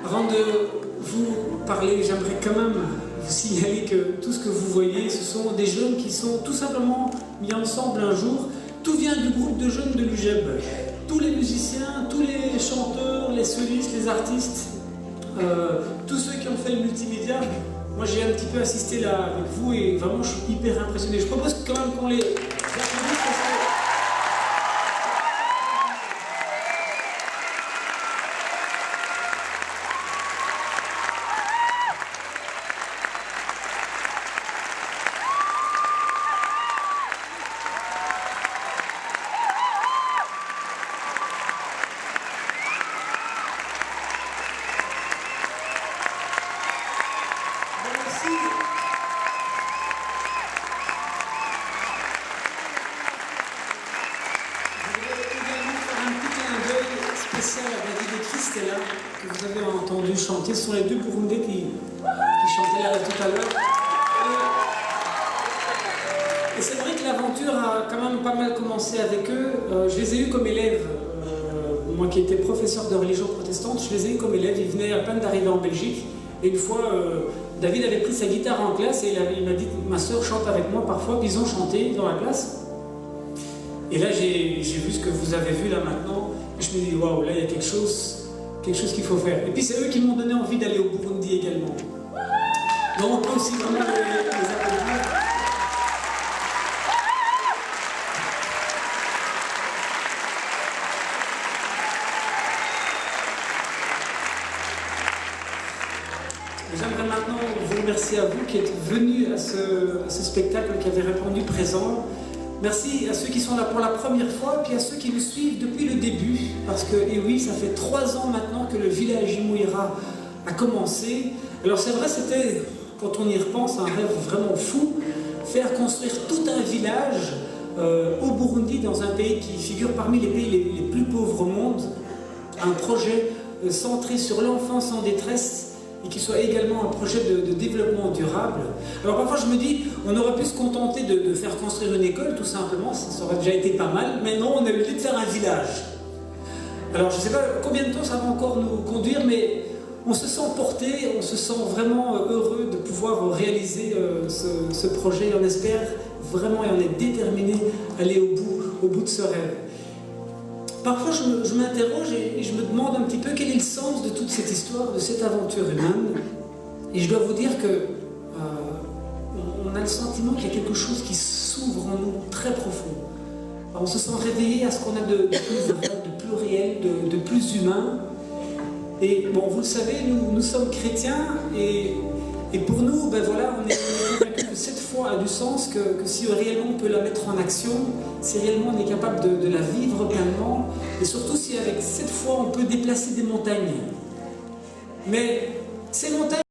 Avant de vous parler, j'aimerais quand même vous signaler que tout ce que vous voyez, ce sont des jeunes qui sont tout simplement mis ensemble un jour. Tout vient du groupe de jeunes de l'UGEB. Tous les musiciens, tous les chanteurs, les solistes, les artistes, tous ceux qui ont fait le multimédia. Moi j'ai un petit peu assisté là avec vous et vraiment je suis hyper impressionné. Je propose quand même qu'on les applaudisse parce que... Spécial à David et Christella, que vous avez entendu chanter. Ce sont les deux Burundais qui chantaient là tout à l'heure. Et c'est vrai que l'aventure a quand même pas mal commencé avec eux. Je les ai eus comme élèves. Moi qui étais professeur de religion protestante, je les ai eus comme élèves. Ils venaient à peine d'arriver en Belgique. Et une fois, David avait pris sa guitare en classe et il m'a dit « Ma soeur chante avec moi parfois ». Puis ils ont chanté dans la classe. Et là, j'ai vu ce que vous avez vu là maintenant. Je me dis, waouh, là il y a quelque chose qu'il faut faire. Et puis c'est eux qui m'ont donné envie d'aller au Burundi également. Donc on peut aussi vraiment les applaudir. J'aimerais maintenant vous remercier à vous qui êtes venus à ce spectacle, qui avez répondu présent. Merci à ceux qui sont là pour la première fois, puis à ceux qui nous suivent depuis le début, parce que, et oui, ça fait 3 ans maintenant que le village Imouira a commencé. Alors c'est vrai, c'était, quand on y repense, un rêve vraiment fou, faire construire tout un village au Burundi, dans un pays qui figure parmi les pays les plus pauvres au monde, un projet centré sur l'enfance en détresse, et qui soit également un projet de développement durable. Alors parfois je me dis, on aurait pu se contenter de faire construire une école tout simplement, ça aurait déjà été pas mal, mais non, on a eu l'idée de faire un village. Alors je ne sais pas combien de temps ça va encore nous conduire, mais on se sent porté, on se sent vraiment heureux de pouvoir réaliser ce projet, et on espère vraiment et on est déterminé à aller au bout de ce rêve. Parfois, je m'interroge et je me demande un petit peu quel est le sens de toute cette histoire, de cette aventure humaine. Et je dois vous dire que on a le sentiment qu'il y a quelque chose qui s'ouvre en nous très profond. Alors, on se sent réveillé à ce qu'on a de plus vrai, de plus réel, de plus humain. Et bon, vous le savez, nous sommes chrétiens et pour nous, ben voilà, on est convaincus que cette foi a du sens, que si réellement on peut la mettre en action, si réellement on est capable de la vivre pleinement, et surtout si avec cette foi on peut déplacer des montagnes. Mais ces montagnes